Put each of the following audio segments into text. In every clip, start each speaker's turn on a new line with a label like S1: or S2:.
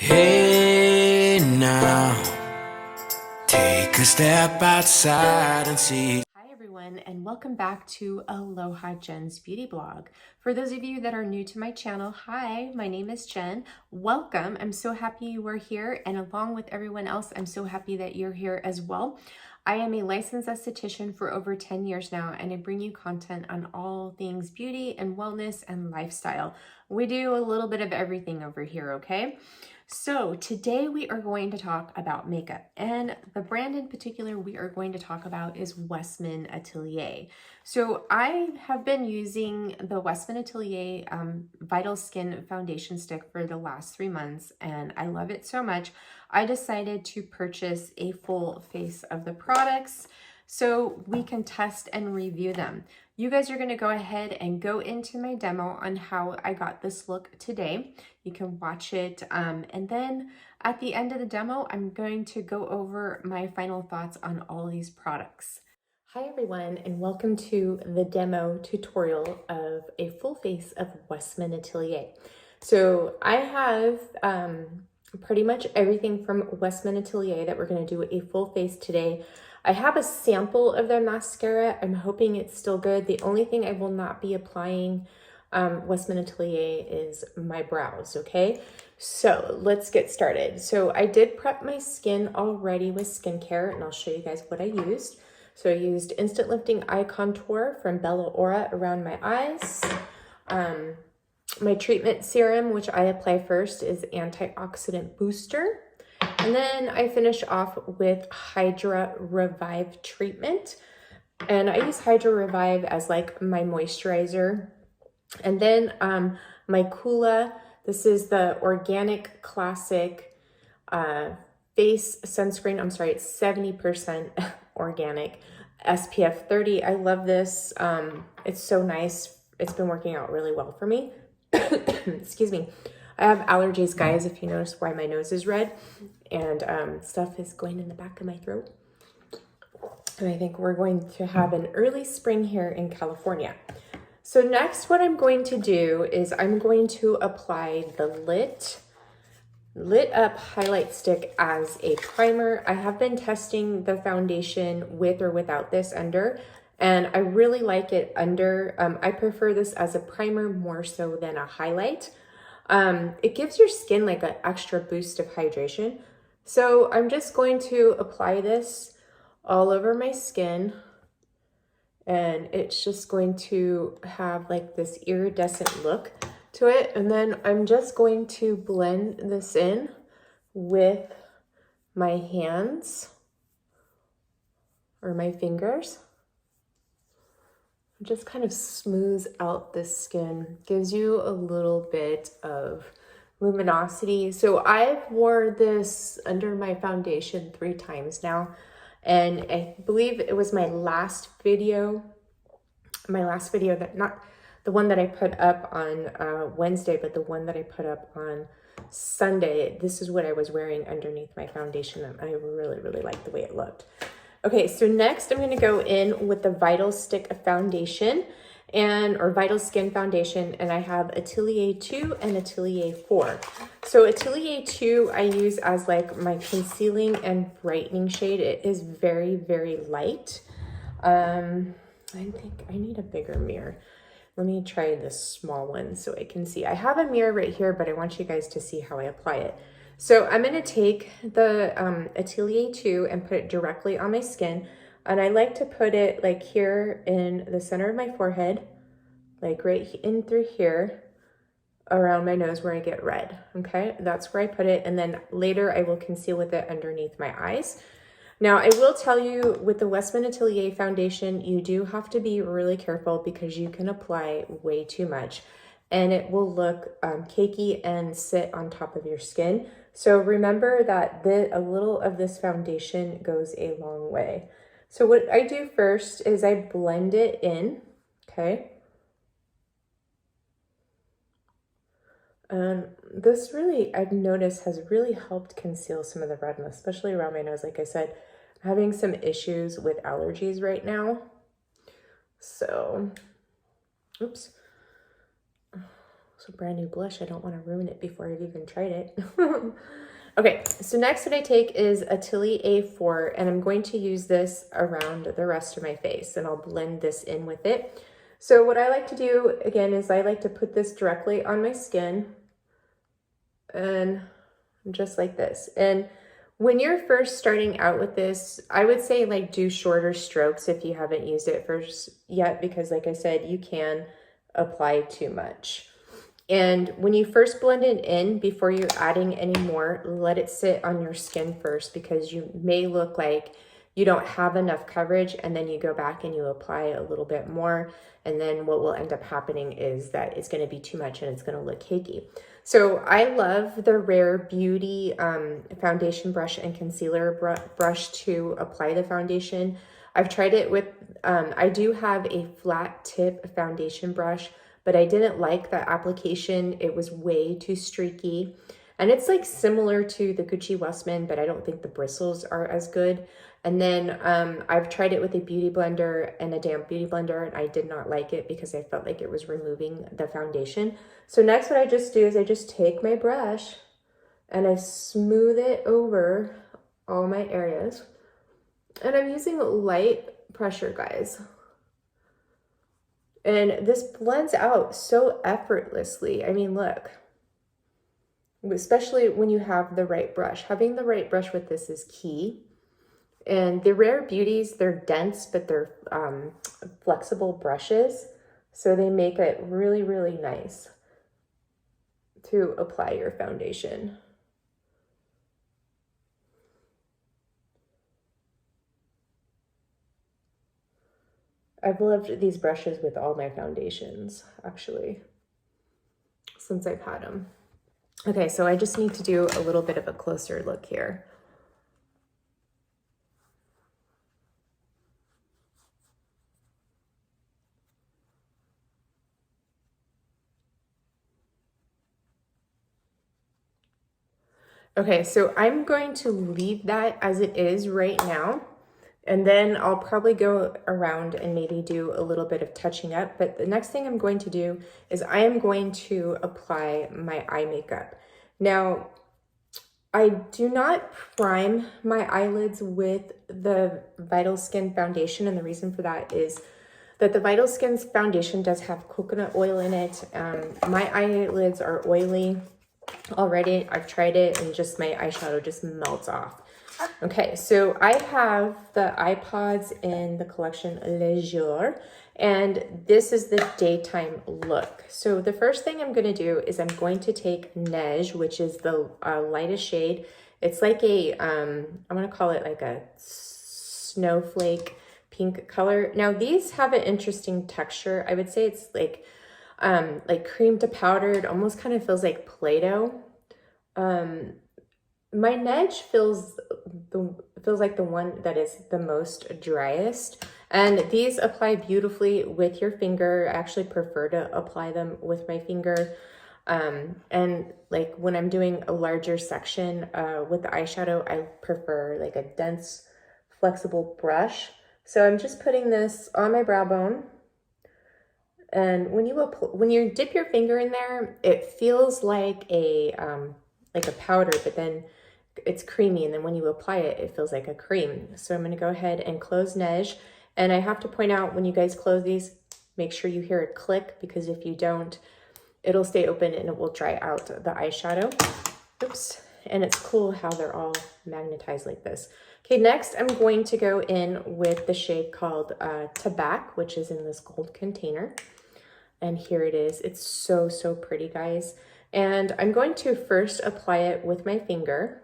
S1: Hey now, take a step outside and see.
S2: Hi everyone, and welcome back to Aloha Jen's beauty blog. For those of you that are new to my channel, hi, my name is Jen. Welcome. I'm so happy you are here, and along with everyone else, I'm so happy that you're here as well. I am a licensed esthetician for over 10 years now, and I bring you content on all things beauty and wellness and lifestyle. We do a little bit of everything over here, okay? So today we are going to talk about makeup, and the brand in particular we are going to talk about is Westman Atelier. So I have been using the Westman Atelier Vital Skin Foundation Stick for the last 3 months, and I love it so much. I decided to purchase a full face of the products so we can test and review them. You guys are going to go ahead and go into my demo on how I got this look today. You can watch it, and then at the end of the demo, I'm going to go over my final thoughts on all these products. Hi everyone, and welcome to the demo tutorial of a full face of Westman Atelier. So I have pretty much everything from Westman Atelier that we're going to do a full face today. I have a sample of their mascara. I'm hoping it's still good. The only thing I will not be applying Westman Atelier is my brows, okay? So let's get started. So I did prep my skin already with skincare, and I'll show you guys what I used. So I used Instant Lifting Eye Contour from Bella Aura around my eyes. My treatment serum, which I apply first, is Antioxidant Booster. And then I finish off with Hydra Revive treatment. And I use Hydra Revive as like my moisturizer. And then my Kula, this is the Organic Classic face sunscreen. I'm sorry, it's 70% organic, SPF 30. I love this. It's so nice. It's been working out really well for me. Excuse me. I have allergies, guys, if you notice why my nose is red, and stuff is going in the back of my throat. And I think we're going to have an early spring here in California. So next, what I'm going to do is I'm going to apply the Lit Up Highlight Stick as a primer. I have been testing the foundation with or without this under, and I really like it under. I prefer this as a primer more so than a highlight. It gives your skin like an extra boost of hydration. So I'm just going to apply this all over my skin, and it's just going to have like this iridescent look to it. And then I'm just going to blend this in with my hands or my fingers. Just kind of smooths out the skin, gives you a little bit of luminosity. So I've wore this under my foundation 3 times now, and I believe it was my last video that, not the one that I put up on Wednesday, but the one that I put up on Sunday. This is what I was wearing underneath my foundation, and I really liked the way it looked. Okay, so next I'm going to go in with the Vital Stick Foundation or Vital Skin Foundation, and I have Atelier 2 and Atelier 4. So Atelier 2 I use as like my concealing and brightening shade. It is very light. I think I need a bigger mirror. Let me try this small one so I can see. I have a mirror right here, but I want you guys to see how I apply it. So I'm going to take the Atelier 2 and put it directly on my skin. And I like to put it like here in the center of my forehead, like right in through here, around my nose where I get red. Okay, that's where I put it. And then later I will conceal with it underneath my eyes. Now, I will tell you with the Westman Atelier foundation, you do have to be really careful because you can apply way too much and it will look cakey and sit on top of your skin. So remember that a little of this foundation goes a long way. So what I do first is I blend it in, okay? This really, I've noticed, has really helped conceal some of the redness, especially around my nose. Like I said, I'm having some issues with allergies right now. So, oops. It's a brand new blush. I don't want to ruin it before I've even tried it. Okay, so next what I take is Atelier A4, and I'm going to use this around the rest of my face, and I'll blend this in with it. So what I like to do, again, is I like to put this directly on my skin, and just like this. And when you're first starting out with this, I would say like do shorter strokes if you haven't used it first yet, because like I said, you can apply too much. And when you first blend it in, before you're adding any more, let it sit on your skin first, because you may look like you don't have enough coverage, and then you go back and you apply a little bit more. And then what will end up happening is that it's going to be too much and it's going to look cakey. So I love the Rare Beauty foundation brush and concealer brush to apply the foundation. I've tried it with, I do have a flat tip foundation brush, but I didn't like the application. It was way too streaky. And it's like similar to the Gucci Westman, but I don't think the bristles are as good. And then I've tried it with a beauty blender and a damp beauty blender, and I did not like it because I felt like it was removing the foundation. So next what I just do is I just take my brush and I smooth it over all my areas. And I'm using light pressure, guys. And this blends out so effortlessly. I mean, look, especially when you have the right brush. Having the right brush with this is key. And the Rare Beauties, they're dense, but they're flexible brushes. So they make it really, really nice to apply your foundation. I've loved these brushes with all my foundations, actually, since I've had them. Okay, so I just need to do a little bit of a closer look here. Okay, so I'm going to leave that as it is right now. And then I'll probably go around and maybe do a little bit of touching up. But the next thing I'm going to do is I am going to apply my eye makeup. Now, I do not prime my eyelids with the Vital Skin foundation. And the reason for that is that the Vital Skin's foundation does have coconut oil in it. My eyelids are oily already. I've tried it and just my eyeshadow just melts off. Okay, so I have the Ipods in the collection Jours, and this is the daytime look. So the first thing I'm going to do is I'm going to take Nege, which is the lightest shade. It's like a, I'm going to call it like a snowflake pink color. Now these have an interesting texture. I would say it's like cream to powdered, almost kind of feels like Play-Doh. My Nege feels like the one that is the most driest, and these apply beautifully with your finger. I actually prefer to apply them with my finger. And like when I'm doing a larger section with the eyeshadow, I prefer like a dense, flexible brush. So I'm just putting this on my brow bone. And when you dip your finger in there, it feels like a powder, but then it's creamy. And then when you apply it, it feels like a cream. So I'm going to go ahead and close Nege. And I have to point out, when you guys close these, make sure you hear it click, because if you don't, it'll stay open and it will dry out the eyeshadow. Oops. And it's cool how they're all magnetized like this. Okay, next I'm going to go in with the shade called Tabac, which is in this gold container. And here it is. It's so, so pretty, guys. And I'm going to first apply it with my finger.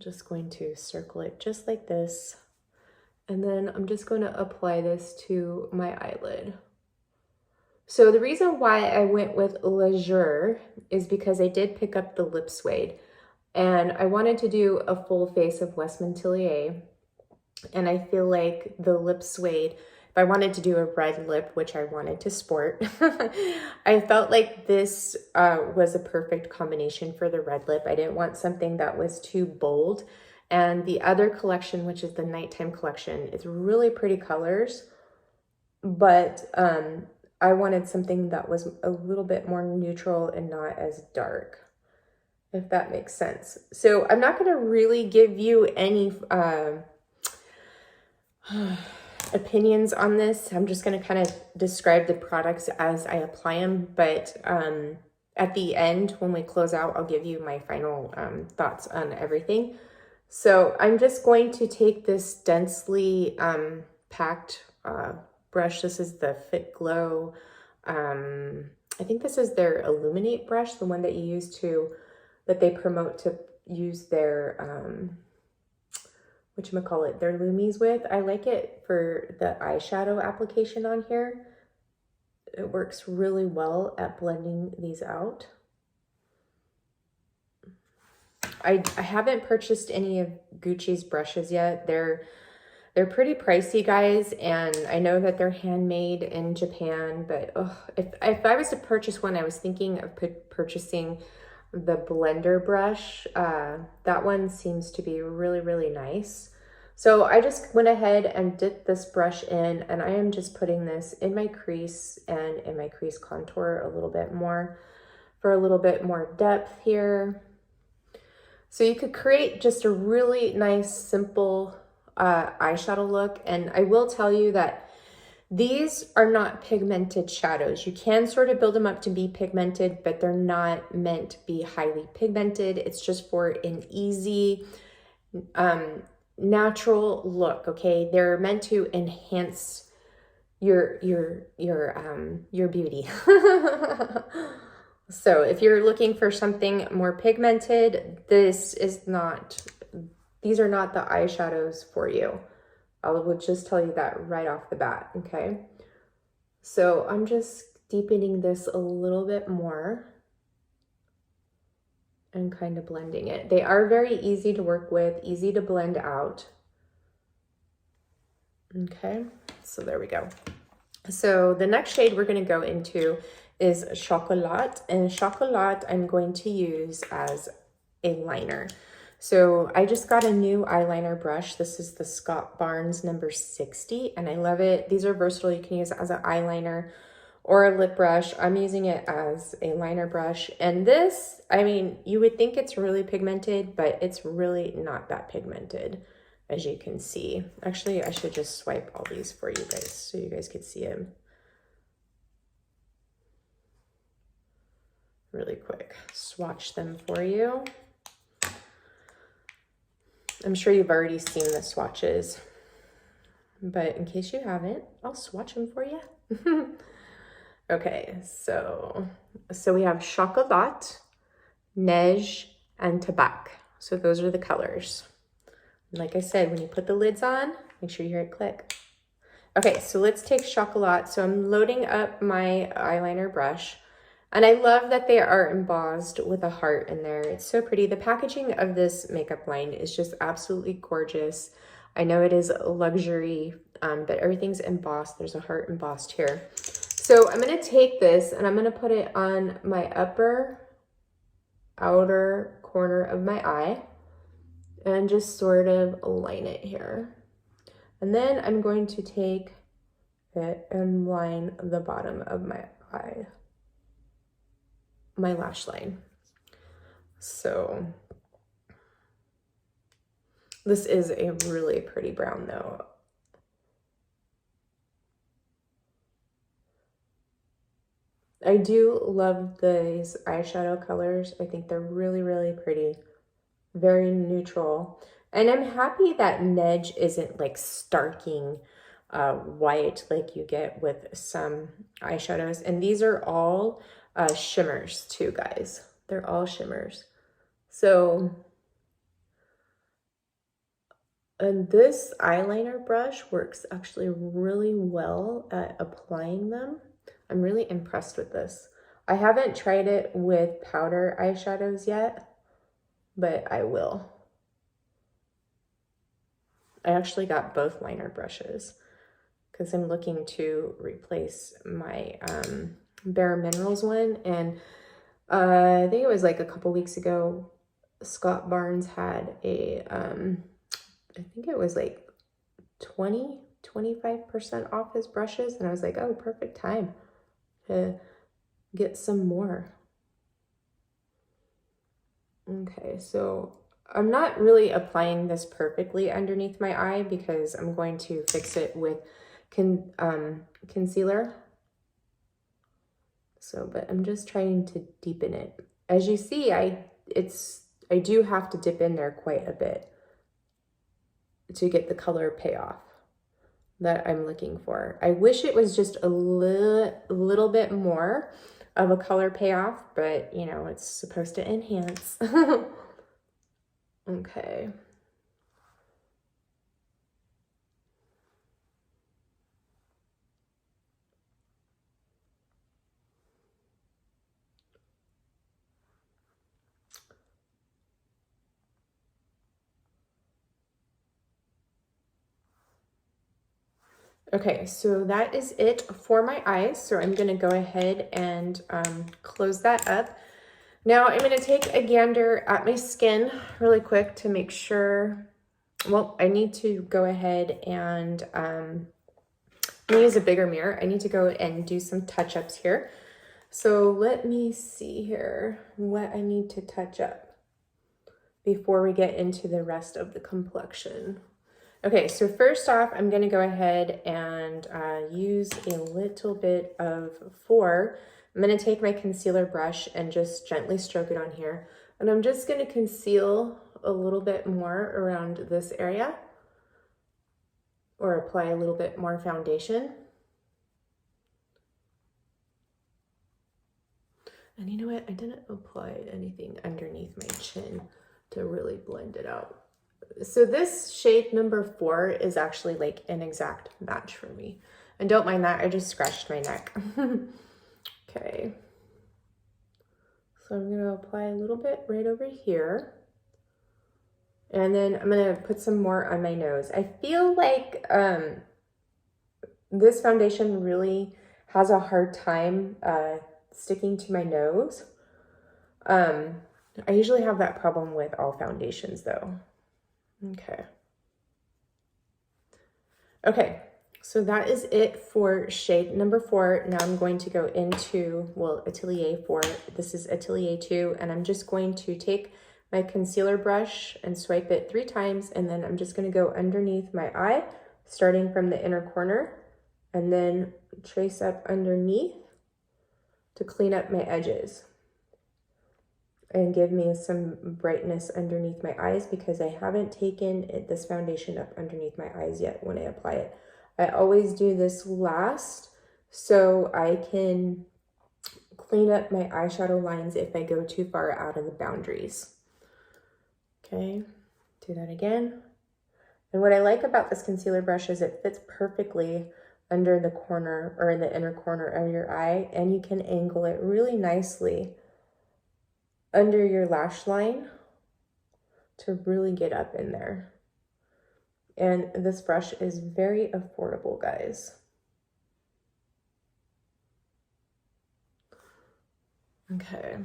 S2: Just going to circle it just like this. And then I'm just going to apply this to my eyelid. So the reason why I went with Jours is because I did pick up the lip suede. And I wanted to do a full face of Westman Atelier. And I feel like the lip suede, if I wanted to do a red lip, which I wanted to sport, I felt like this was a perfect combination for the red lip. I didn't want something that was too bold. And the other collection, which is the nighttime collection, it's really pretty colors. But I wanted something that was a little bit more neutral and not as dark, if that makes sense. So I'm not going to really give you any opinions on this. I'm just going to kind of describe the products as I apply them. But at the end, when we close out, I'll give you my final thoughts on everything. So I'm just going to take this densely packed brush. This is the Fit Glow. I think this is their Illuminate brush, the one that you use to, that they promote to use their, whatchamacallit, their Lumies with. I like it for the eyeshadow application on here. It works really well at blending these out. I haven't purchased any of Gucci's brushes yet. They're pretty pricey, guys, and I know that they're handmade in Japan, but if I was to purchase one, I was thinking of purchasing the blender brush. That one seems to be really, really nice. So I just went ahead and dipped this brush in, and I am just putting this in my crease and in my crease contour a little bit more for a little bit more depth here. So you could create just a really nice, simple eyeshadow look. And I will tell you that these are not pigmented shadows. You can sort of build them up to be pigmented, but they're not meant to be highly pigmented. It's just for an easy, natural look, okay? They're meant to enhance your beauty. So if you're looking for something more pigmented, these are not the eyeshadows for you. I would just tell you that right off the bat, okay? So I'm just deepening this a little bit more and kind of blending it. They are very easy to work with, easy to blend out. Okay, so there we go. So the next shade we're going to go into is Chocolat, and Chocolat I'm going to use as a liner. So I just got a new eyeliner brush. This is the Scott Barnes number 60, and I love it. These are versatile. You can use it as an eyeliner or a lip brush. I'm using it as a liner brush. And this, I mean, you would think it's really pigmented, but it's really not that pigmented, as you can see. Actually, I should just swipe all these for you guys so you guys could see them really quick. Swatch them for you. I'm sure you've already seen the swatches, but in case you haven't, I'll swatch them for you. Okay, so we have Chocolat, Nege, and Tabac. So those are the colors. And like I said, when you put the lids on, make sure you hear it click. Okay, so let's take Chocolat. So I'm loading up my eyeliner brush. And I love that they are embossed with a heart in there. It's so pretty. The packaging of this makeup line is just absolutely gorgeous. I know it is luxury, but everything's embossed. There's a heart embossed here. So I'm going to take this and I'm going to put it on my upper outer corner of my eye and just sort of line it here. And then I'm going to take it and line the bottom of my eye, my lash line. So this is a really pretty brown though. I do love these eyeshadow colors. I think they're really, really pretty. Very neutral. And I'm happy that Nege isn't like starking white like you get with some eyeshadows. And these are all shimmers too, guys. They're all shimmers. So, and this eyeliner brush works actually really well at applying them. I'm really impressed with this. I haven't tried it with powder eyeshadows yet, but I will. I actually got both liner brushes because I'm looking to replace my Bare Minerals one. And I think it was like a couple weeks ago, Scott Barnes had a, I think it was like 25% off his brushes. And I was like, oh, perfect time. to get some more. Okay, so I'm not really applying this perfectly underneath my eye because I'm going to fix it with concealer. So, but I'm just trying to deepen it. As you see, I do have to dip in there quite a bit to get the color payoff that I'm looking for. I wish it was just a little bit more of a color payoff, but you know, it's supposed to enhance. Okay. Okay, so that is it for my eyes. So I'm gonna go ahead and close that up. Now I'm gonna take a gander at my skin really quick to make sure, well, I need to go ahead and I'm gonna use a bigger mirror. I need to go and do some touch-ups here. So let me see here what I need to touch up before we get into the rest of the complexion. Okay, so first off, I'm going to go ahead and use a little bit of FOREO. I'm going to take my concealer brush and just gently stroke it on here. And I'm just going to conceal a little bit more around this area, or apply a little bit more foundation. And you know what? I didn't apply anything underneath my chin to really blend it out. So this shade number 4 is actually like an exact match for me. And don't mind that, I just scratched my neck. Okay. So I'm gonna apply a little bit right over here. And then I'm gonna put some more on my nose. I feel like this foundation really has a hard time sticking to my nose. I usually have that problem with all foundations though. Okay. Okay, so that is it for shade number 4. Now I'm going to go into, well, Atelier 4. This is Atelier 2, and I'm just going to take my concealer brush and swipe it 3 times, and then I'm just going to go underneath my eye, starting from the inner corner, and then trace up underneath to clean up my edges and give me some brightness underneath my eyes, because I haven't taken this foundation up underneath my eyes yet when I apply it. I always do this last so I can clean up my eyeshadow lines if I go too far out of the boundaries. Okay, do that again. And what I like about this concealer brush is it fits perfectly under the corner, or in the inner corner of your eye, and you can angle it really nicely under your lash line to really get up in there. And this brush is very affordable, guys. Okay.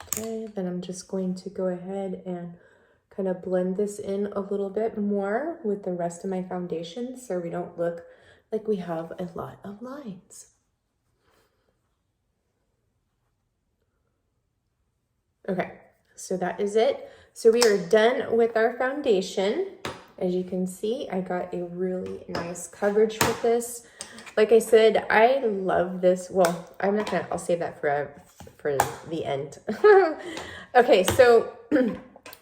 S2: Okay, then I'm just going to go ahead and kind of blend this in a little bit more with the rest of my foundation so we don't look like we have a lot of lines. Okay, so that is it. So we are done with our foundation. As you can see, I got a really nice coverage with this. Like I said, I love this. Well, I'll save that for the end. Okay, so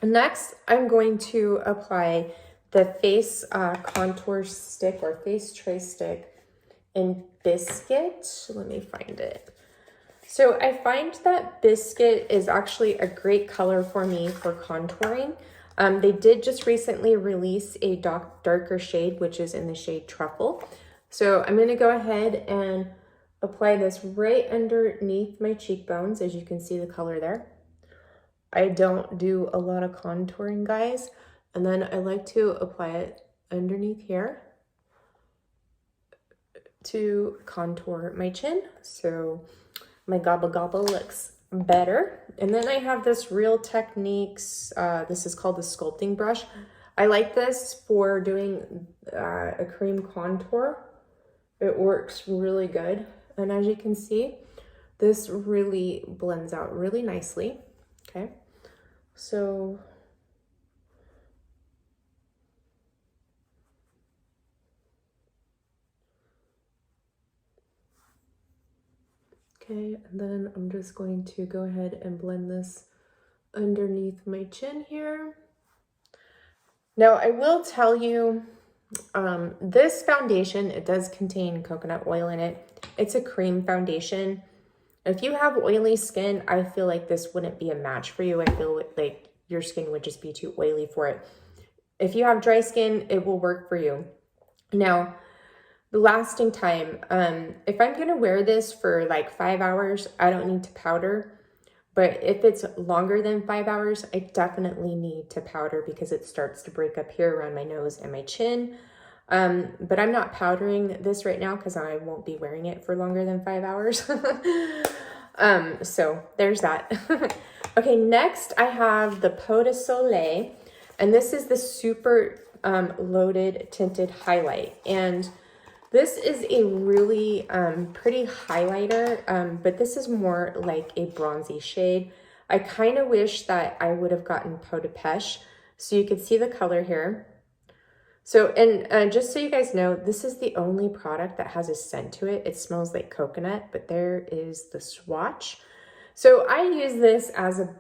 S2: next I'm going to apply the face contour stick or face trace stick in Biscuit. Let me find it. So I find that Biscuit is actually a great color for me for contouring. They did just recently release a darker shade, which is in the shade Truffle. So I'm going to go ahead and apply this right underneath my cheekbones. As you can see the color there. I don't do a lot of contouring, guys. And then I like to apply it underneath here to contour my chin, so my gobble looks better. And then I have this Real Techniques, this is called the sculpting brush. I like this for doing a cream contour. It works really good. And as you can see, this really blends out really nicely. Okay, so okay, and then I'm just going to go ahead and blend this underneath my chin here. Now, I will tell you, this foundation, it does contain coconut oil in it. It's a cream foundation. If you have oily skin, I feel like this wouldn't be a match for you. I feel like your skin would just be too oily for it. If you have dry skin, it will work for you. Now, the lasting time, if I'm gonna wear this for like 5 hours, I don't need to powder. But if it's longer than 5 hours, I definitely need to powder because it starts to break up here around my nose and my chin. But I'm not powdering this right now because I won't be wearing it for longer than 5 hours. So there's that. Okay, next I have the Peau de Soleil, and this is the super loaded tinted highlight. And this is a really pretty highlighter, but this is more like a bronzy shade. I kind of wish that I would have gotten Peau de Pêche, so you could see the color here. So, and just so you guys know, this is the only product that has a scent to it. It smells like coconut, but there is the swatch. So I use this as a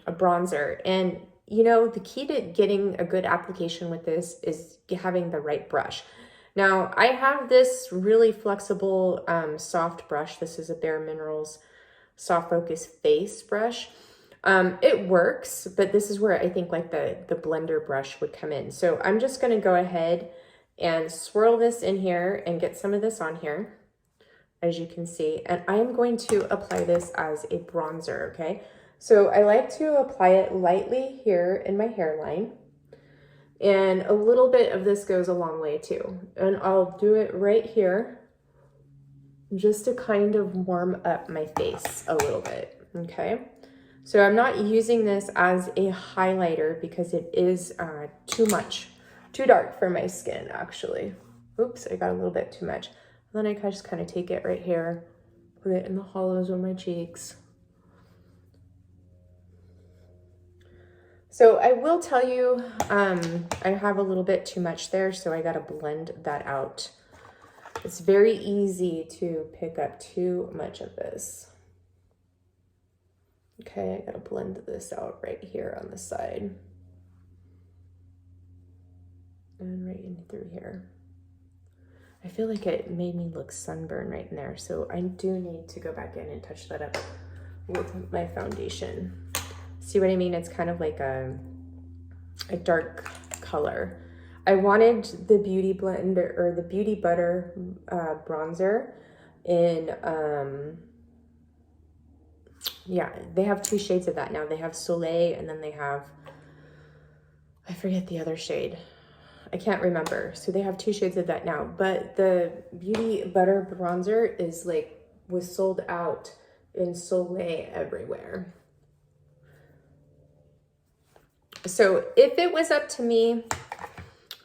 S2: bronzer, and you know, the key to getting a good application with this is having the right brush. Now, I have this really flexible, soft brush. This is a Bare Minerals Soft Focus Face brush. It works, but this is where I think like the blender brush would come in. So I'm just going to go ahead and swirl this in here and get some of this on here, as you can see. And I am going to apply this as a bronzer, okay? So I like to apply it lightly here in my hairline. And a little bit of this goes a long way too. And I'll do it right here just to kind of warm up my face a little bit, okay? So I'm not using this as a highlighter because it is too dark for my skin actually. Oops, I got a little bit too much. And then I just kind of take it right here, put it in the hollows of my cheeks. So I will tell you, I have a little bit too much there, so I gotta blend that out. It's very easy to pick up too much of this. Okay, I gotta blend this out right here on the side. And right in through here. I feel like it made me look sunburned right in there, so I do need to go back in and touch that up with my foundation. See what I mean? It's kind of like a dark color. I wanted the Beauty Blender or the Beauty Butter bronzer in, yeah, they have 2 shades of that now. They have Soleil and then they have, I forget the other shade. I can't remember. So they have 2 shades of that now. But the Beauty Butter bronzer is like, was sold out in Soleil everywhere. So if it was up to me,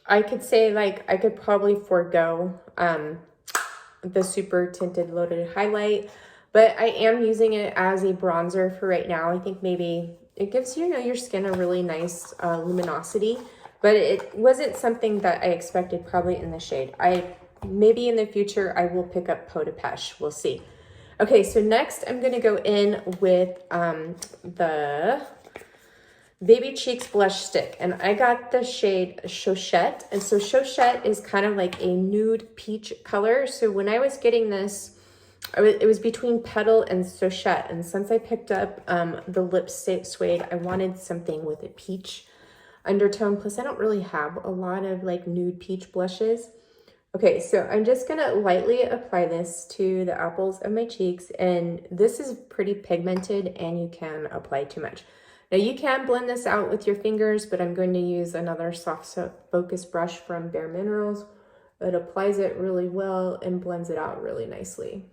S2: I could say like I could probably forego the super tinted loaded highlight, but I am using it as a bronzer for right now. I think maybe it gives you know your skin a really nice luminosity, but it wasn't something that I expected probably in the shade. Maybe in the future I will pick up Peau de Pêche. We'll see. Okay, so next I'm gonna go in with the Baby Cheeks Blush Stick, and I got the shade Chouchette. And so Chouchette is kind of like a nude peach color. So when I was getting this, it was between Petal and Chouchette. And since I picked up the lipstick Suede, I wanted something with a peach undertone. Plus, I don't really have a lot of like nude peach blushes. Okay, so I'm just gonna lightly apply this to the apples of my cheeks. And this is pretty pigmented and you can apply too much. Now you can blend this out with your fingers, but I'm going to use another soft focus brush from Bare Minerals. It applies it really well and blends it out really nicely.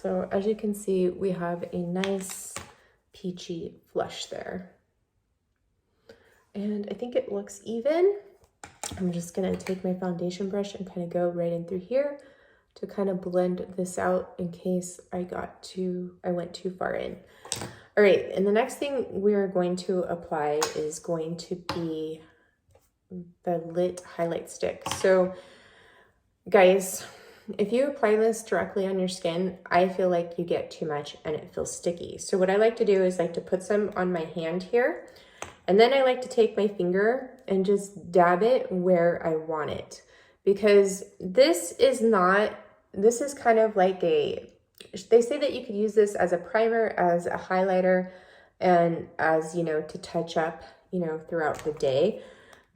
S2: So as you can see, we have a nice peachy flush there. And I think it looks even. I'm just gonna take my foundation brush and kind of go right in through here to kind of blend this out in case I went too far in. All right, and the next thing we're going to apply is going to be the Lit Highlight Stick. So guys, if you apply this directly on your skin, I feel like you get too much and it feels sticky. So what I like to do is like to put some on my hand here, and then I like to take my finger and just dab it where I want it. Because this is kind of like they say that you could use this as a primer, as a highlighter, and as, you know, to touch up, you know, throughout the day.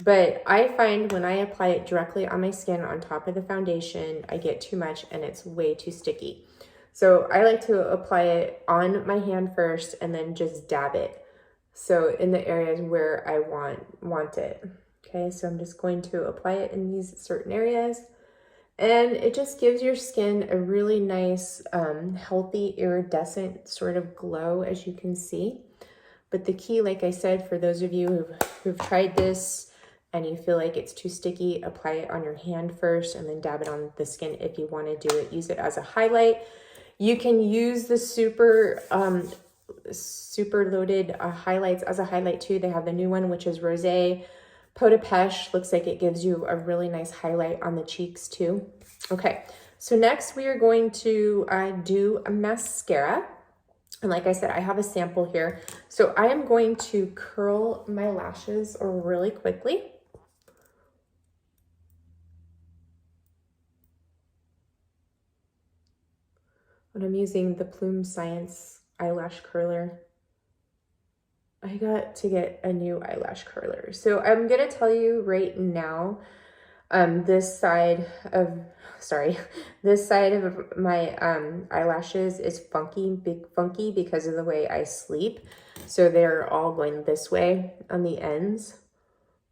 S2: But I find when I apply it directly on my skin on top of the foundation, I get too much and it's way too sticky. So I like to apply it on my hand first and then just dab it. So in the areas where I want it. Okay, so I'm just going to apply it in these certain areas. And it just gives your skin a really nice, healthy, iridescent sort of glow, as you can see. But the key, like I said, for those of you who've tried this and you feel like it's too sticky, apply it on your hand first and then dab it on the skin if you want to do it. Use it as a highlight. You can use the super loaded highlights as a highlight too. They have the new one, which is Rosé. Peau de Pêche looks like it gives you a really nice highlight on the cheeks too. Okay, so next we are going to do a mascara. And like I said, I have a sample here. So I am going to curl my lashes really quickly. And I'm using the Plume Science eyelash curler. I got to get a new eyelash curler. So I'm gonna tell you right now, this side of my eyelashes is funky because of the way I sleep. So they're all going this way on the ends.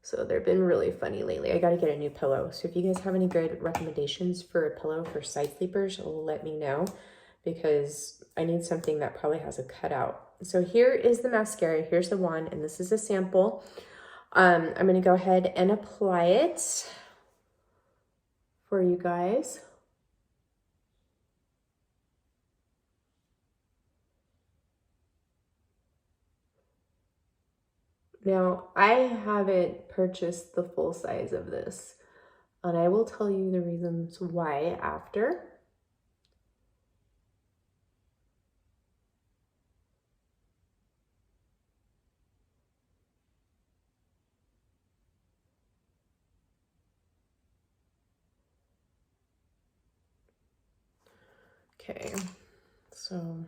S2: So they've been really funny lately. I got to get a new pillow. So if you guys have any good recommendations for a pillow for side sleepers, let me know, because I need something that probably has a cutout. So here is the mascara. Here's the one, and this is a sample. I'm going to go ahead and apply it for you guys. Now, I haven't purchased the full size of this, and I will tell you the reasons why after. Okay, so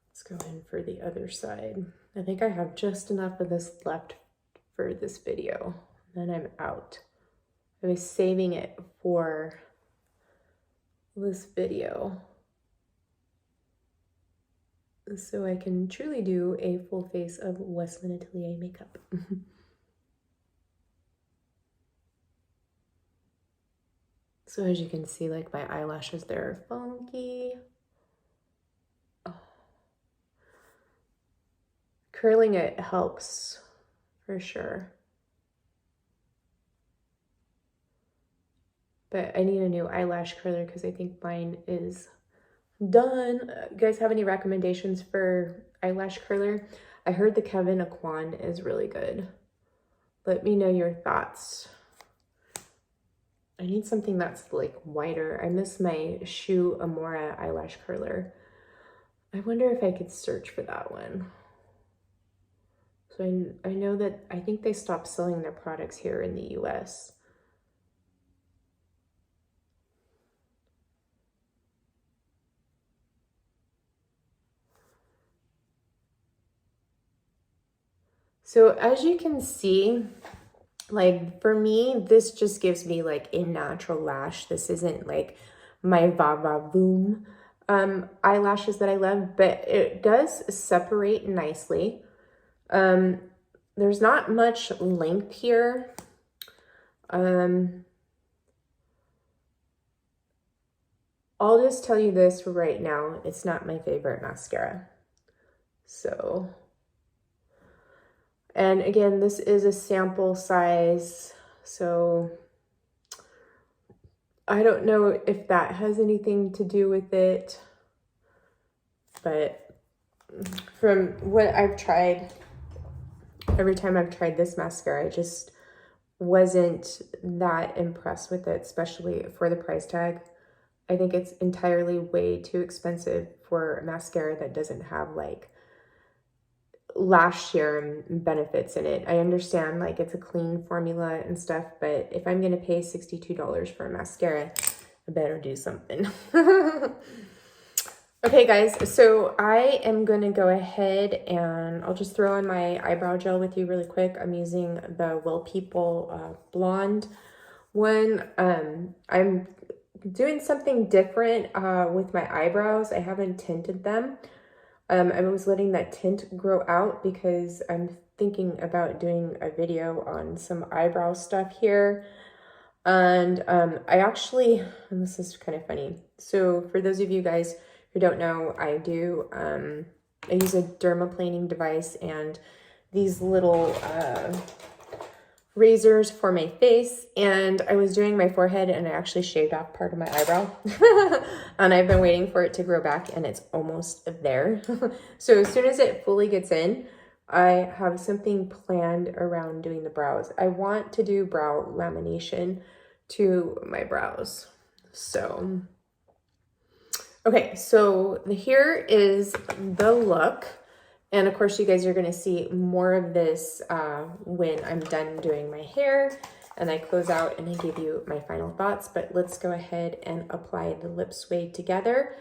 S2: let's go in for the other side. I think I have just enough of this left for this video, then I'm out. I was saving it for this video so I can truly do a full face of Westman Atelier makeup. So as you can see, like my eyelashes, they're funky. Oh. Curling it helps for sure. But I need a new eyelash curler because I think mine is done. You guys have any recommendations for eyelash curler? I heard the Kevin Aquan is really good. Let me know your thoughts. I need something that's like wider. I miss my Shu Amora eyelash curler. I wonder if I could search for that one. So I know that I think they stopped selling their products here in the US. So as you can see, like for me, this just gives me like a natural lash. This isn't like my Va Va Voom eyelashes that I love, but it does separate nicely. There's not much length here. I'll just tell you this right now, it's not my favorite mascara. So, and again, this is a sample size, so I don't know if that has anything to do with it, but from what I've tried, every time I've tried this mascara, I just wasn't that impressed with it, especially for the price tag. I think it's entirely way too expensive for a mascara that doesn't have like lash serum benefits in it. I understand like it's a clean formula and stuff, but if I'm gonna pay $62 for a mascara, I better do something. Okay guys, so I am gonna go ahead and I'll just throw on my eyebrow gel with you really quick. I'm using the Well People blonde one. I'm doing something different with my eyebrows. I haven't tinted them. I was letting that tint grow out because I'm thinking about doing a video on some eyebrow stuff here. And I actually, and this is kind of funny. So for those of you guys who don't know, I use a dermaplaning device and these little razors for my face, and I was doing my forehead and I actually shaved off part of my eyebrow and I've been waiting for it to grow back and it's almost there. So as soon as it fully gets in, I have something planned around doing the brows. I want to do brow lamination to my brows. So okay, so here is the look. And of course, you guys are going to see more of this when I'm done doing my hair and I close out and I give you my final thoughts. But let's go ahead and apply the lip suede together.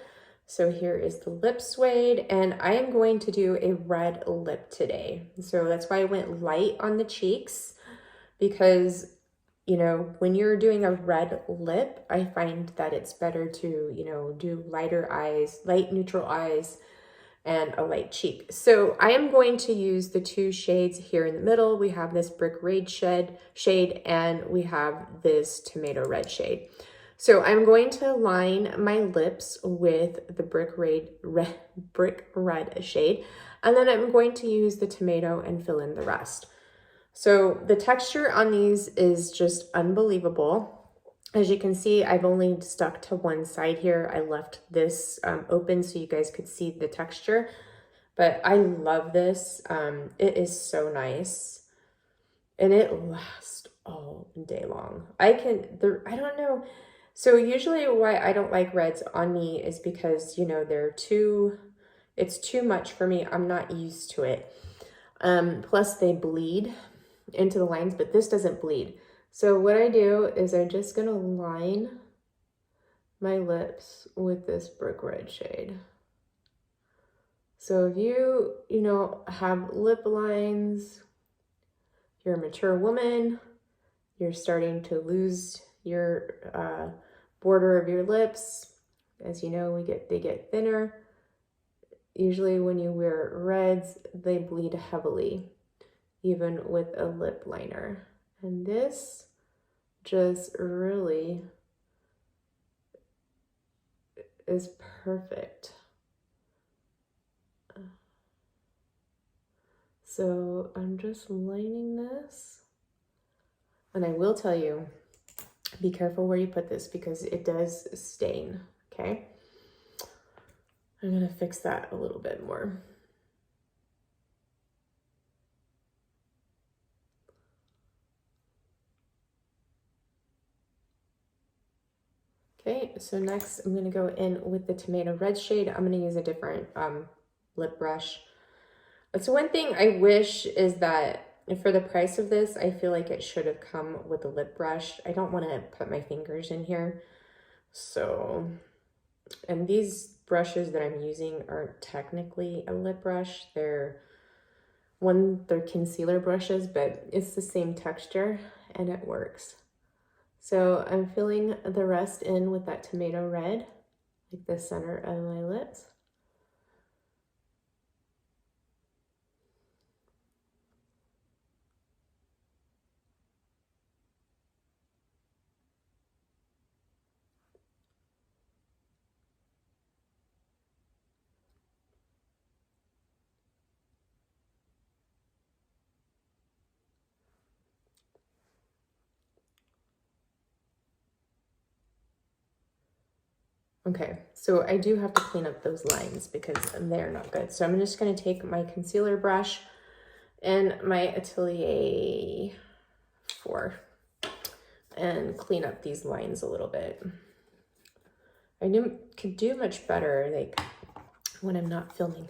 S2: So here is the lip suede, and I am going to do a red lip today. So that's why I went light on the cheeks, because, you know, when you're doing a red lip, I find that it's better to, you know, do lighter eyes, light neutral eyes, and a light cheek. So I am going to use the two shades here in the middle. We have this brick red shade and we have this tomato red shade. So I'm going to line my lips with the brick red shade, and then I'm going to use the tomato and fill in the rest. So the texture on these is just unbelievable. As you can see, I've only stuck to one side here. I left this open so you guys could see the texture, but I love this. It is so nice and it lasts all day long. I don't know. So usually why I don't like reds on me is because, you know, it's too much for me. I'm not used to it. Plus they bleed into the lines, but this doesn't bleed. So what I do is I'm just gonna line my lips with this brick red shade. So if you know, have lip lines, you're a mature woman, you're starting to lose your border of your lips. As you know, they get thinner. Usually when you wear reds, they bleed heavily, even with a lip liner. And this just really is perfect. So I'm just lining this. And I will tell you, be careful where you put this because it does stain, okay? I'm gonna fix that a little bit more. Okay, so next I'm gonna go in with the tomato red shade. I'm gonna use a different lip brush. So one thing I wish is that for the price of this, I feel like it should have come with a lip brush. I don't want to put my fingers in here. So, and these brushes that I'm using aren't technically a lip brush. They're concealer brushes, but it's the same texture and it works. So I'm filling the rest in with that tomato red, like the center of my lips. Okay, so I do have to clean up those lines because they're not good. So I'm just going to take my concealer brush and my Atelier 4 and clean up these lines a little bit. I could do much better like when I'm not filming.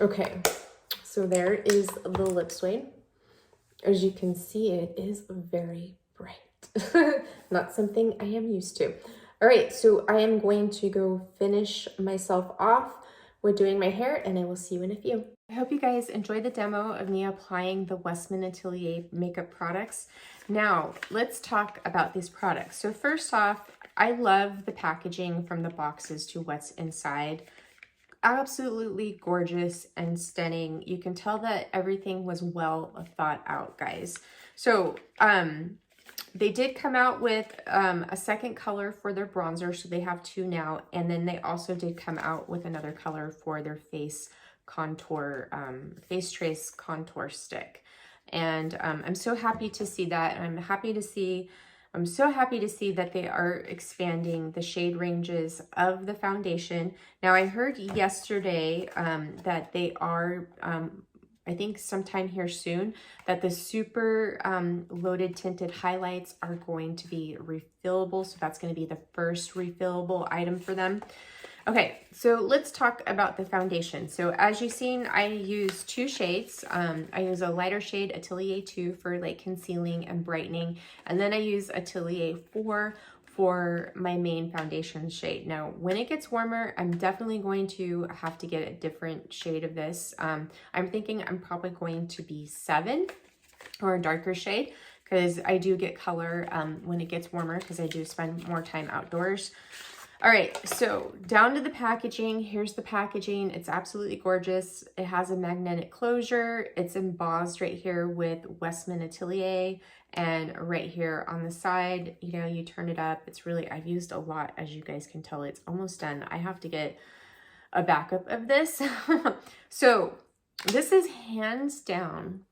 S2: Okay, so there is the lip suede. As you can see, it is very bright. Not something I am used to. All right, so I am going to go finish myself off with doing my hair, and I will see you in a few. I hope you guys enjoyed the demo of me applying the Westman Atelier makeup products. Now, let's talk about these products. So first off, I love the packaging from the boxes to what's inside. Absolutely gorgeous and stunning. You can tell that everything was well thought out, guys. So they did come out with a second color for their bronzer, so they have two now, and then they also did come out with another color for their face contour, face trace contour stick. And I'm so happy to see that. I'm so happy to see that they are expanding the shade ranges of the foundation. Now, I heard yesterday that they are, I think sometime here soon, that the super loaded tinted highlights are going to be refillable. So that's going to be the first refillable item for them. Okay, so let's talk about the foundation. So as you've seen, I use two shades. I use a lighter shade, Atelier 2, for like concealing and brightening. And then I use Atelier 4 for my main foundation shade. Now, when it gets warmer, I'm definitely going to have to get a different shade of this. I'm thinking I'm probably going to be 7 or a darker shade, because I do get color when it gets warmer, because I do spend more time outdoors. All right, so down to the packaging. Here's the packaging. It's absolutely gorgeous. It has a magnetic closure. It's embossed right here with Westman Atelier, and right here on the side, you know, you turn it up. It's really, I've used a lot, as you guys can tell. It's almost done. I have to get a backup of this. So this is hands down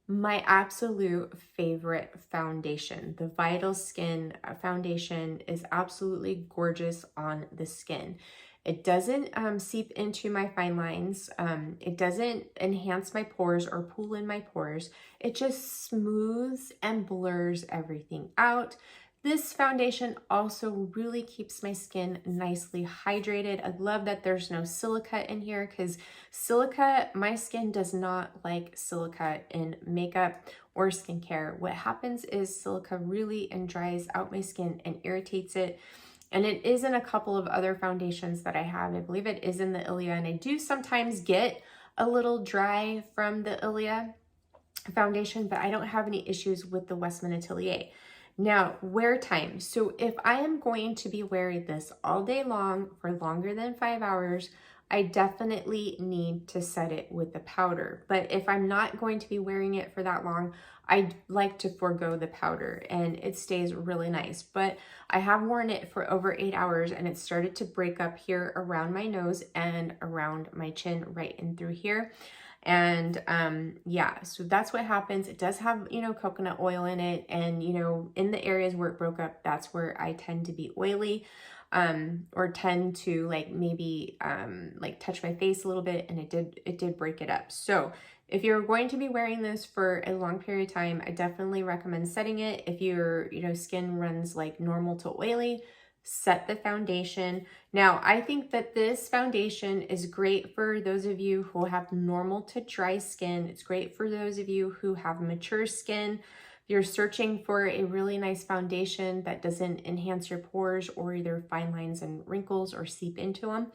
S2: my absolute favorite foundation. The Vital Skin foundation is absolutely gorgeous on the skin. It doesn't seep into my fine lines. It doesn't enhance my pores or pull in my pores. It just smooths and blurs everything out. This foundation also really keeps my skin nicely hydrated. I love that there's no silica in here, because silica, my skin does not like silica in makeup or skincare. What happens is silica really dries out my skin and irritates it. And it is in a couple of other foundations that I have. I believe it is in the Ilia, and I do sometimes get a little dry from the Ilia foundation, but I don't have any issues with the Westman Atelier. Now, wear time. So if I am going to be wearing this all day long for longer than 5 hours, I definitely need to set it with the powder. But if I'm not going to be wearing it for that long, I like to forego the powder, and it stays really nice. But I have worn it for over 8 hours, and it started to break up here around my nose and around my chin, right in through here. And yeah, so that's what happens. It does have, you know, coconut oil in it, and, you know, in the areas where it broke up, that's where I tend to be oily, or tend to like maybe like touch my face a little bit, and it did break it up. So if you're going to be wearing this for a long period of time, I definitely recommend setting it. If your, you know, skin runs like normal to oily, set the foundation. Now, I think that this foundation is great for those of you who have normal to dry skin. It's great for those of you who have mature skin. If you're searching for a really nice foundation that doesn't enhance your pores or either fine lines and wrinkles or seep into them,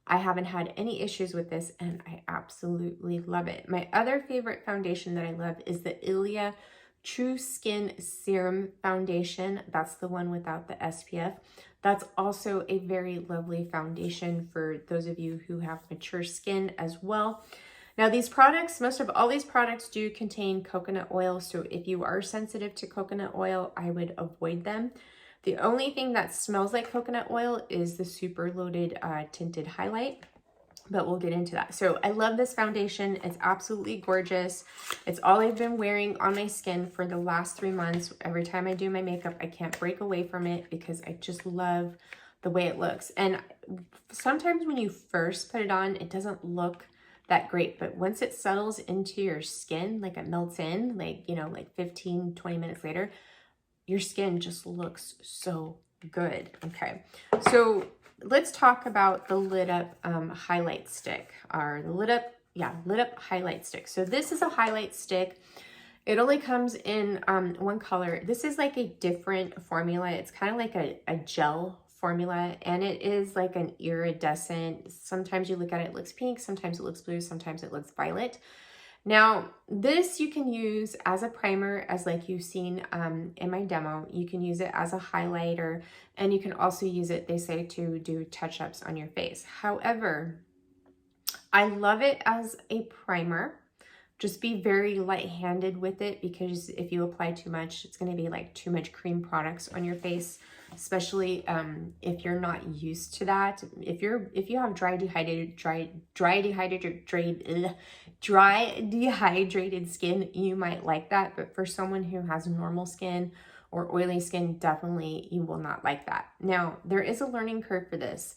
S2: I haven't had any issues with this, and I absolutely love it. My other favorite foundation that I love is the Ilia True Skin Serum Foundation. That's the one without the SPF. That's also a very lovely foundation for those of you who have mature skin as well. Now, these products, most of all these products do contain coconut oil, so if you are sensitive to coconut oil, I would avoid them. The only thing that smells like coconut oil is the super loaded tinted highlight, but we'll get into that. So I love this foundation. It's absolutely gorgeous. It's all I've been wearing on my skin for the last 3 months. Every time I do my makeup, I can't break away from it because I just love the way it looks. And sometimes when you first put it on, it doesn't look that great, but once it settles into your skin, like it melts in, like, you know, like 15-20 minutes later, your skin just looks so good. Okay, so let's talk about the lit up highlight stick, or the lit up highlight stick. So this is a highlight stick. It only comes in one color. This is like a different formula. It's kind of like a gel formula, and it is like an iridescent. Sometimes you look at it, it looks pink, sometimes it looks blue, sometimes it looks violet. Now, this you can use as a primer, as like you've seen in my demo. You can use it as a highlighter, and you can also use it, they say, to do touch-ups on your face. However, I love it as a primer. Just be very light-handed with it, because if you apply too much, it's going to be like too much cream products on your face, especially if you're not used to that. If you have dry dehydrated skin, you might like that, but for someone who has normal skin or oily skin, definitely you will not like that. Now, there is a learning curve for this.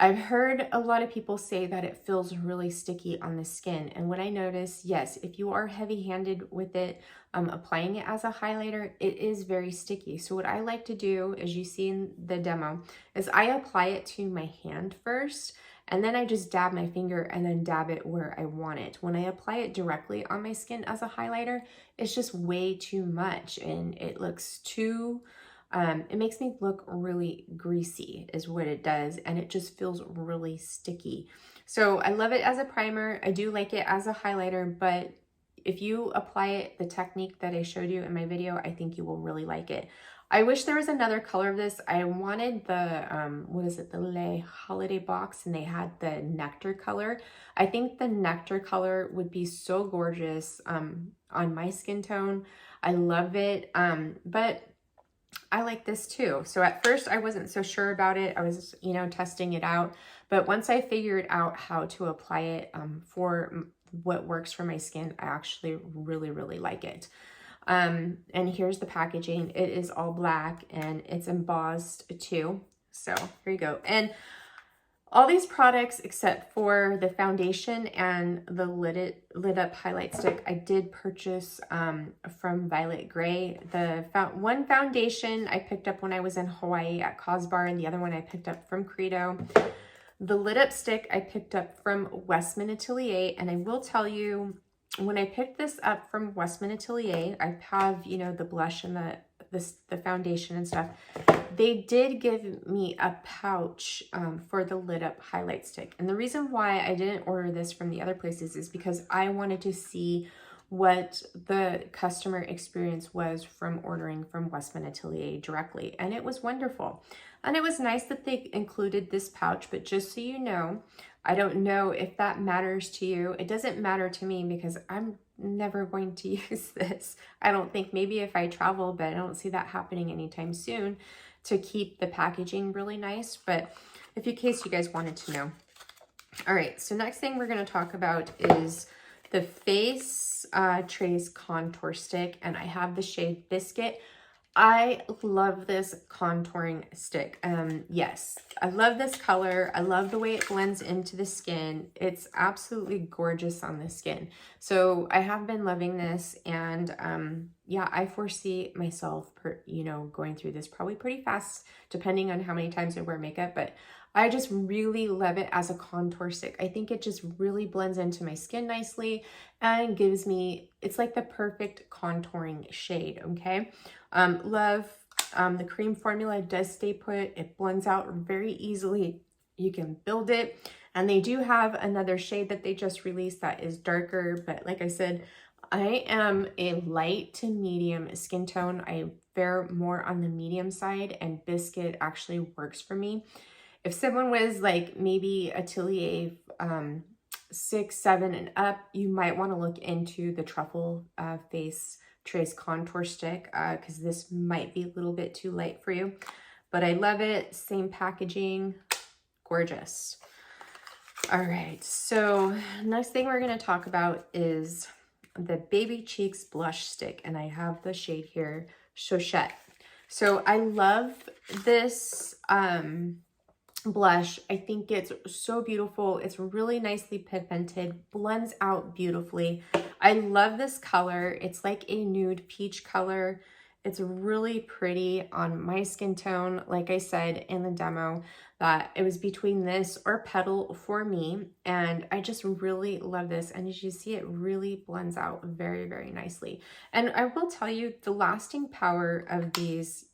S2: I've heard a lot of people say that it feels really sticky on the skin. And what I notice, yes, if you are heavy-handed with it, applying it as a highlighter, it is very sticky. So what I like to do, as you see in the demo, is I apply it to my hand first, and then I just dab my finger and then dab it where I want it. When I apply it directly on my skin as a highlighter, it's just way too much, and it looks too... it makes me look really greasy is what it does, and it just feels really sticky. So I love it as a primer. I do like it as a highlighter, but if you apply it the technique that I showed you in my video, I think you will really like it. I wish there was another color of this. I wanted the, what is it, the Le Holiday box, and they had the nectar color. I think the nectar color would be so gorgeous on my skin tone. I love it, but I like this too. So at first I wasn't so sure about it. I was, you know, testing it out. But once I figured out how to apply it for what works for my skin, I actually really, really like it. And here's the packaging. It is all black and it's embossed too. So here you go. And all these products, except for the foundation and the lit up highlight stick, I did purchase from Violet Grey. The one foundation I picked up when I was in Hawaii at Cosbar, and the other one I picked up from Credo. The lit up stick I picked up from Westman Atelier, and I will tell you, when I picked this up from Westman Atelier, I have, you know, the blush and the foundation and stuff. They did give me a pouch for the lit up highlight stick. And the reason why I didn't order this from the other places is because I wanted to see what the customer experience was from ordering from Westman Atelier directly. And it was wonderful. And it was nice that they included this pouch, but just so you know, I don't know if that matters to you. It doesn't matter to me because I'm never going to use this. I don't think, maybe if I travel, but I don't see that happening anytime soon, to keep the packaging really nice. But if in case you guys wanted to know. All right, so next thing we're going to talk about is the Face Trace Contour Stick, and I have the shade Biscuit. I love this contouring stick. Yes, I love this color. I love the way it blends into the skin. It's absolutely gorgeous on the skin. So I have been loving this, and yeah, I foresee myself, going through this probably pretty fast, depending on how many times I wear makeup, but I just really love it as a contour stick. I think it just really blends into my skin nicely and gives me, it's like the perfect contouring shade, okay? Love the cream formula. Does stay put. It blends out very easily. You can build it. And they do have another shade that they just released that is darker. But like I said, I am a light to medium skin tone. I fare more on the medium side, and Biscuit actually works for me. If someone was like maybe Atelier 6, 7 and up, you might want to look into the Truffle Face Trace Contour Stick because this might be a little bit too light for you. But I love it. Same packaging. Gorgeous. All right, so next thing we're going to talk about is the Baby Cheeks Blush Stick. And I have the shade here, Chouchette. So I love this blush. I think it's so beautiful. It's really nicely pigmented, blends out beautifully. I love this color. It's like a nude peach color. It's really pretty on my skin tone. Like I said in the demo, that it was between this or Petal for me, and I just really love this. And as you see, it really blends out very, very nicely. And I will tell you, the lasting power of these,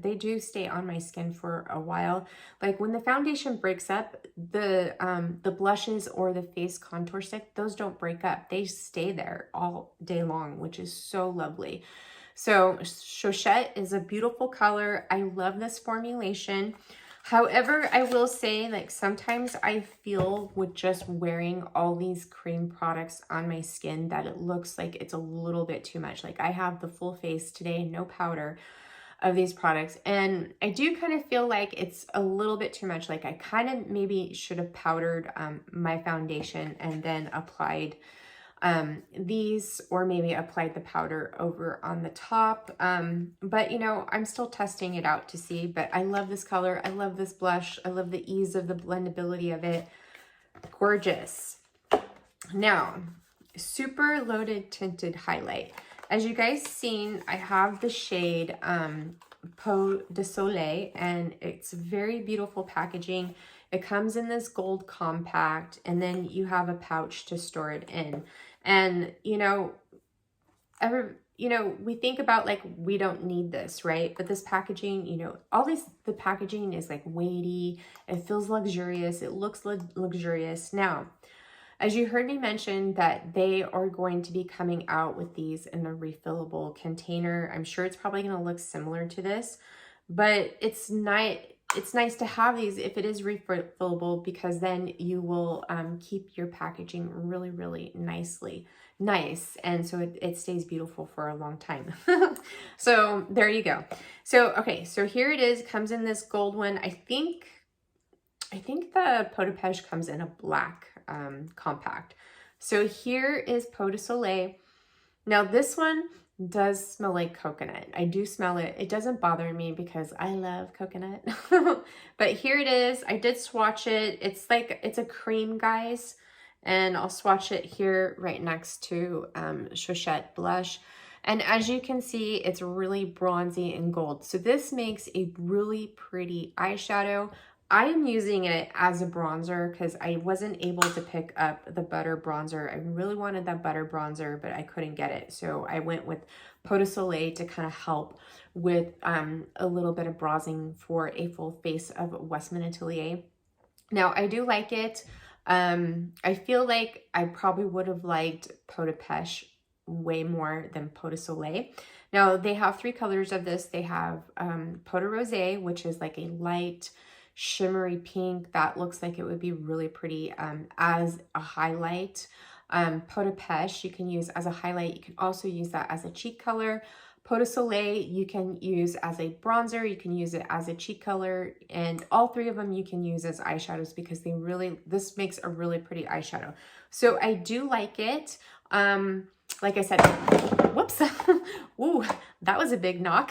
S2: they do stay on my skin for a while. Like when the foundation breaks up, the blushes or the face contour stick, those don't break up. They stay there all day long, which is so lovely. So Chouchette is a beautiful color. I love this formulation. However, I will say, like, sometimes I feel with just wearing all these cream products on my skin that it looks like it's a little bit too much. Like I have the full face today, no powder of these products. And I do kind of feel like it's a little bit too much. Like I kind of maybe should have powdered my foundation and then applied these, or maybe applied the powder over on the top. But you know, I'm still testing it out to see, but I love this color. I love this blush. I love the ease of the blendability of it. Gorgeous. Now, super loaded tinted highlight. As you guys seen, I have the shade Peau de Soleil, and it's very beautiful packaging. It comes in this gold compact, and then you have a pouch to store it in. And, you know, we think about like, we don't need this, right? But this packaging, you know, the packaging is like weighty. It feels luxurious. It looks luxurious. Now, as you heard me mention that they are going to be coming out with these in a refillable container. I'm sure it's probably going to look similar to this, but it's nice to have these if it is refillable, because then you will keep your packaging really, really nice. And so it stays beautiful for a long time. So there you go. So, okay, so here it is, comes in this gold one. I think the Peau de Pêche comes in a black compact. So here is Peau de Soleil. Now this one does smell like coconut. I do smell it. It doesn't bother me because I love coconut. But here it is. I did swatch it. It's a cream, guys. And I'll swatch it here right next to Chouchette blush. And as you can see, it's really bronzy and gold. So this makes a really pretty eyeshadow. I am using it as a bronzer because I wasn't able to pick up the butter bronzer. I really wanted that butter bronzer, but I couldn't get it. So I went with Peau de Soleil to kind of help with a little bit of bronzing for a full face of Westman Atelier. Now, I do like it. I feel like I probably would have liked Peau de Pêche way more than Peau de Soleil. Now, they have 3 colors of this. They have Peau de Rosé, which is like a light shimmery pink that looks like it would be really pretty as a highlight. Peau de Pêche you can use as a highlight. You can also use that as a cheek color. Peau de Soleil you can use as a bronzer. You can use it as a cheek color, and all 3 of them you can use as eyeshadows because this makes a really pretty eyeshadow. So I do like it. Like I said, whoops, ooh, that was a big knock.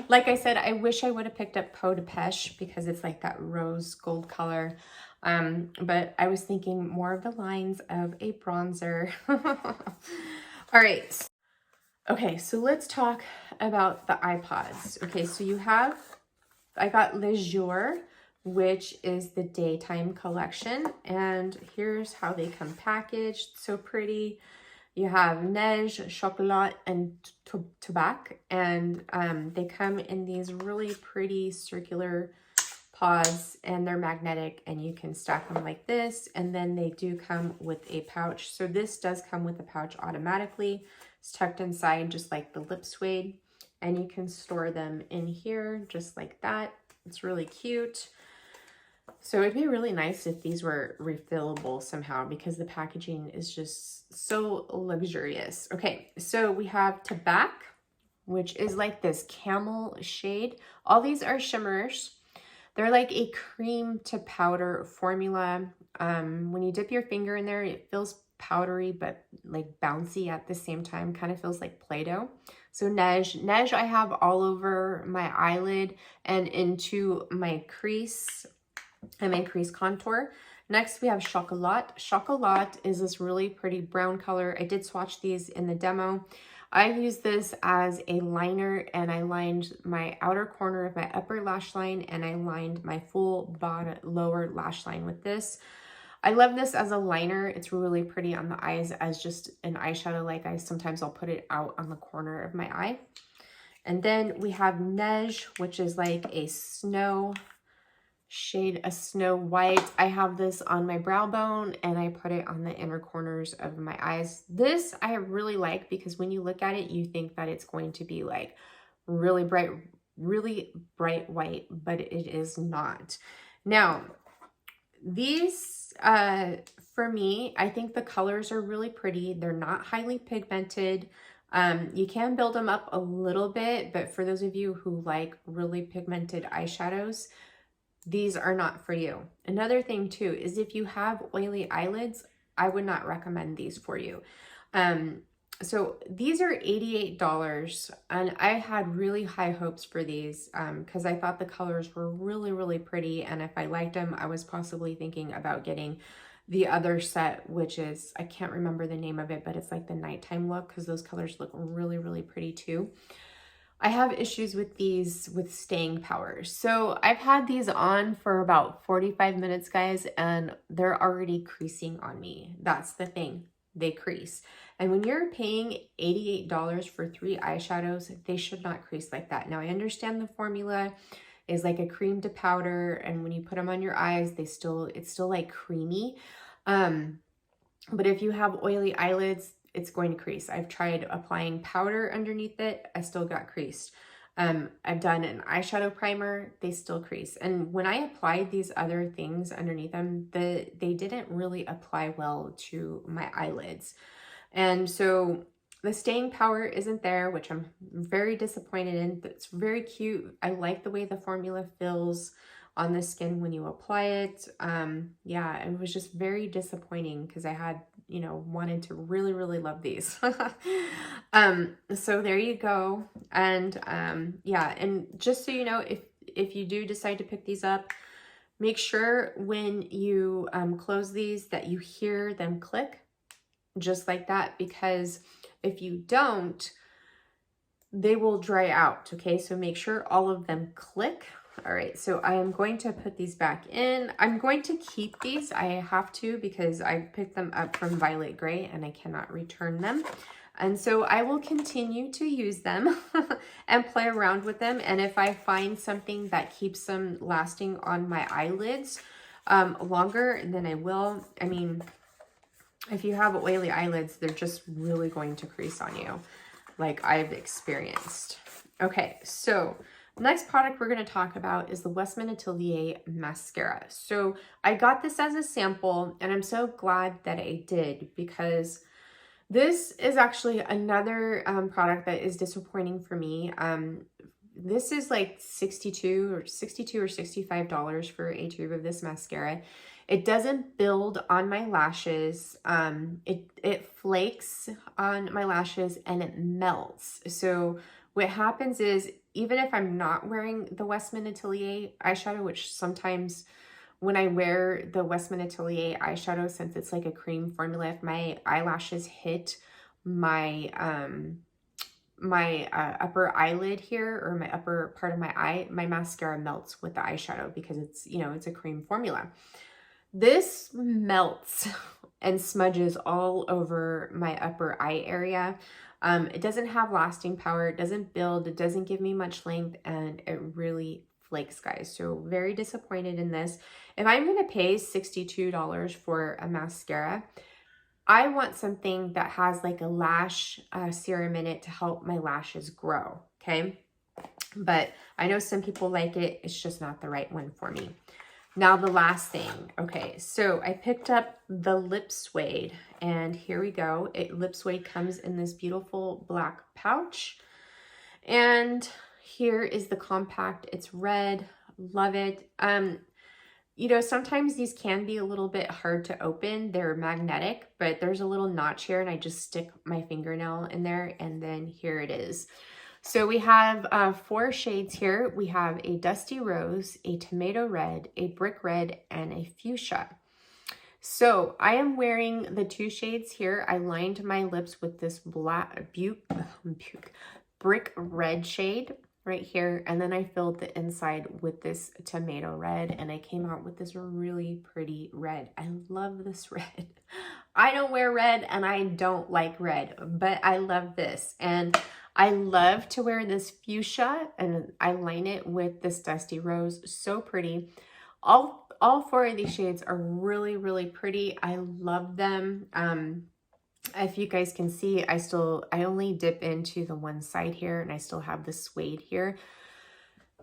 S2: Like I said, I wish I would have picked up Peau de Pêche because it's like that rose gold color. But I was thinking more of the lines of a bronzer. All right. Okay, so let's talk about the Ipods. Okay, so I got Jours, which is the daytime collection. And here's how they come packaged. So pretty. You have Nege, Chocolat, and Tobacco, and they come in these really pretty circular pods, and they're magnetic, and you can stack them like this, and then they do come with a pouch. So this does come with a pouch automatically. It's tucked inside just like the lip suede, and you can store them in here just like that. It's really cute. So it'd be really nice if these were refillable somehow because the packaging is just so luxurious. Okay, so we have Tobacco, which is like this camel shade. All these are shimmers. They're like a cream to powder formula. When you dip your finger in there, it feels powdery but like bouncy at the same time. Kind of feels like Play-Doh. So Nege I have all over my eyelid and into my crease and my crease contour. Next, we have Chocolat. Chocolat is this really pretty brown color. I did swatch these in the demo. I used this as a liner and I lined my outer corner of my upper lash line and I lined my full bottom lower lash line with this. I love this as a liner. It's really pretty on the eyes as just an eyeshadow. Like sometimes I'll put it out on the corner of my eye. And then we have Nege, which is like a snow shade, a snow white. I have this on my brow bone and I put it on the inner corners of my eyes. This I really like because when you look at it, you think that it's going to be like really bright white, but it is not. Now, these, for me, I think the colors are really pretty. They're not highly pigmented. You can build them up a little bit, but for those of you who like really pigmented eyeshadows, these are not for you. Another thing too is if you have oily eyelids, I would not recommend these for you. So these are $88 and I had really high hopes for these because I thought the colors were really pretty, and if I liked them, I was possibly thinking about getting the other set, which is, I can't remember the name of it, but it's like the nighttime look because those colors look really pretty too. I have issues with these with staying power. So I've had these on for about 45 minutes, guys, and they're already creasing on me. That's the thing, they crease. And when you're paying $88 for 3 eyeshadows, they should not crease like that. Now I understand the formula is like a cream to powder, and when you put them on your eyes, it's still like creamy. But if you have oily eyelids, it's going to crease. I've tried applying powder underneath it. I still got creased. I've done an eyeshadow primer. They still crease. And when I applied these other things underneath them, they didn't really apply well to my eyelids. And so the staying power isn't there, which I'm very disappointed in. It's very cute. I like the way the formula feels on the skin when you apply it. Yeah, it was just very disappointing because I had, you know, wanted to really love these. So there you go. And yeah, and just so you know, if you do decide to pick these up, make sure when you close these that you hear them click just like that, because if you don't, they will dry out. Okay, so make sure all of them click. All right, so I am going to put these back in. I'm going to keep these. I have to because I picked them up from Violet Gray and I cannot return them. And so I will continue to use them and play around with them. And if I find something that keeps them lasting on my eyelids longer, then I will. I mean, if you have oily eyelids, they're just really going to crease on you, like I've experienced. Okay, so next product we're going to talk about is the Westman Atelier mascara. So I got this as a sample and I'm so glad that I did, because this is actually another product that is disappointing for me. This is like $62 or $65 for a tube of this mascara. It doesn't build on my lashes. It flakes on my lashes and it melts. So what happens is, even if I'm not wearing the Westman Atelier eyeshadow, which sometimes when I wear the Westman Atelier eyeshadow, since it's like a cream formula, if my eyelashes hit my upper eyelid here, or my upper part of my eye, my mascara melts with the eyeshadow because it's, you know, it's a cream formula. This melts and smudges all over my upper eye area. It doesn't have lasting power. It doesn't build. It doesn't give me much length, and it really flakes, guys. So very disappointed in this. If I'm going to pay $62 for a mascara, I want something that has like a lash serum in it to help my lashes grow, okay? But I know some people like it. It's just not the right one for me. Now the last thing. Okay, so I picked up the lip suede, and here we go. Lip suede comes in this beautiful black pouch, and here is the compact. It's red. Love it. You know, sometimes these can be a little bit hard to open. They're magnetic, but there's a little notch here, and I just stick my fingernail in there, and then here it is. So we have 4 shades here. We have a dusty rose, a tomato red, a brick red, and a fuchsia. So I am wearing the 2 shades here. I lined my lips with this brick red shade right here, and then I filled the inside with this tomato red, and I came out with this really pretty red. I love this red. I don't wear red and I don't like red, but I love this. And I love to wear this fuchsia, and I line it with this dusty rose. So pretty. All 4 of these shades are really, really pretty. I love them. If you guys can see, I only dip into the one side here, and I still have the suede here.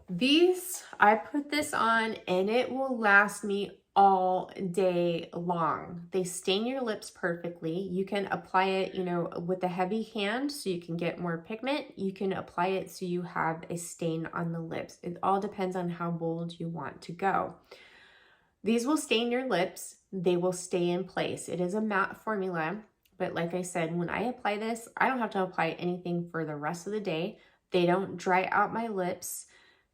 S2: I put this on and it will last me all day long. They stain your lips perfectly. You can apply it, you know, with a heavy hand so you can get more pigment. You can apply it so you have a stain on the lips. It all depends on how bold you want to go. These will stain your lips. They will stay in place. It is a matte formula. But like I said, when I apply this, I don't have to apply anything for the rest of the day. They don't dry out my lips.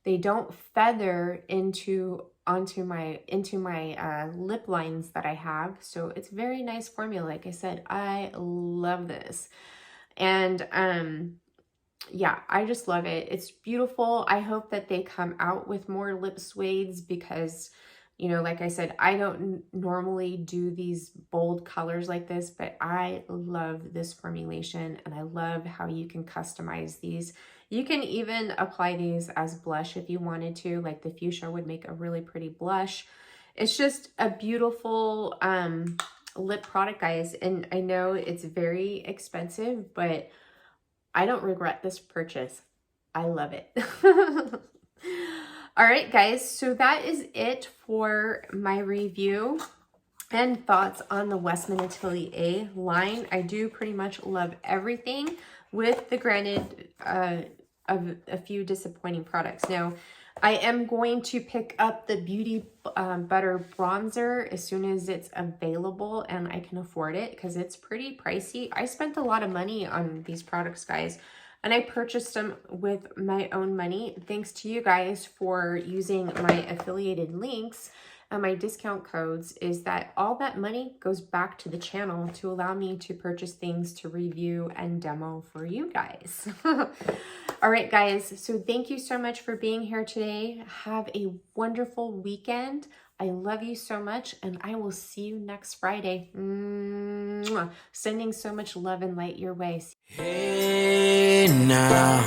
S2: They don't feather into my lip lines that I have. So it's very nice formula. Like I said, I love this. And yeah, I just love it. It's beautiful. I hope that they come out with more lip suedes because, you know, like I said, I don't normally do these bold colors like this, but I love this formulation, and I love how you can customize these. You can even apply these as blush if you wanted to, like the fuchsia would make a really pretty blush. It's just a beautiful lip product, guys, and I know it's very expensive, but I don't regret this purchase. I love it. All right, guys, so that is it for my review and thoughts on the Westman Atelier line. I do pretty much love everything, with the granted of a few disappointing products. Now, I am going to pick up the Beauty Butter Bronzer as soon as it's available and I can afford it, because it's pretty pricey. I spent a lot of money on these products, guys, and I purchased them with my own money. Thanks to you guys for using my affiliated links and my discount codes, is that all that money goes back to the channel to allow me to purchase things to review and demo for you guys. All right, guys, so thank you so much for being here today. Have a wonderful weekend. I love you so much, and I will see you next Friday. Mwah. Sending so much love and light your way.
S1: Hey now,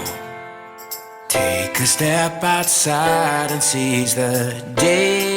S1: take a step outside and seize the day.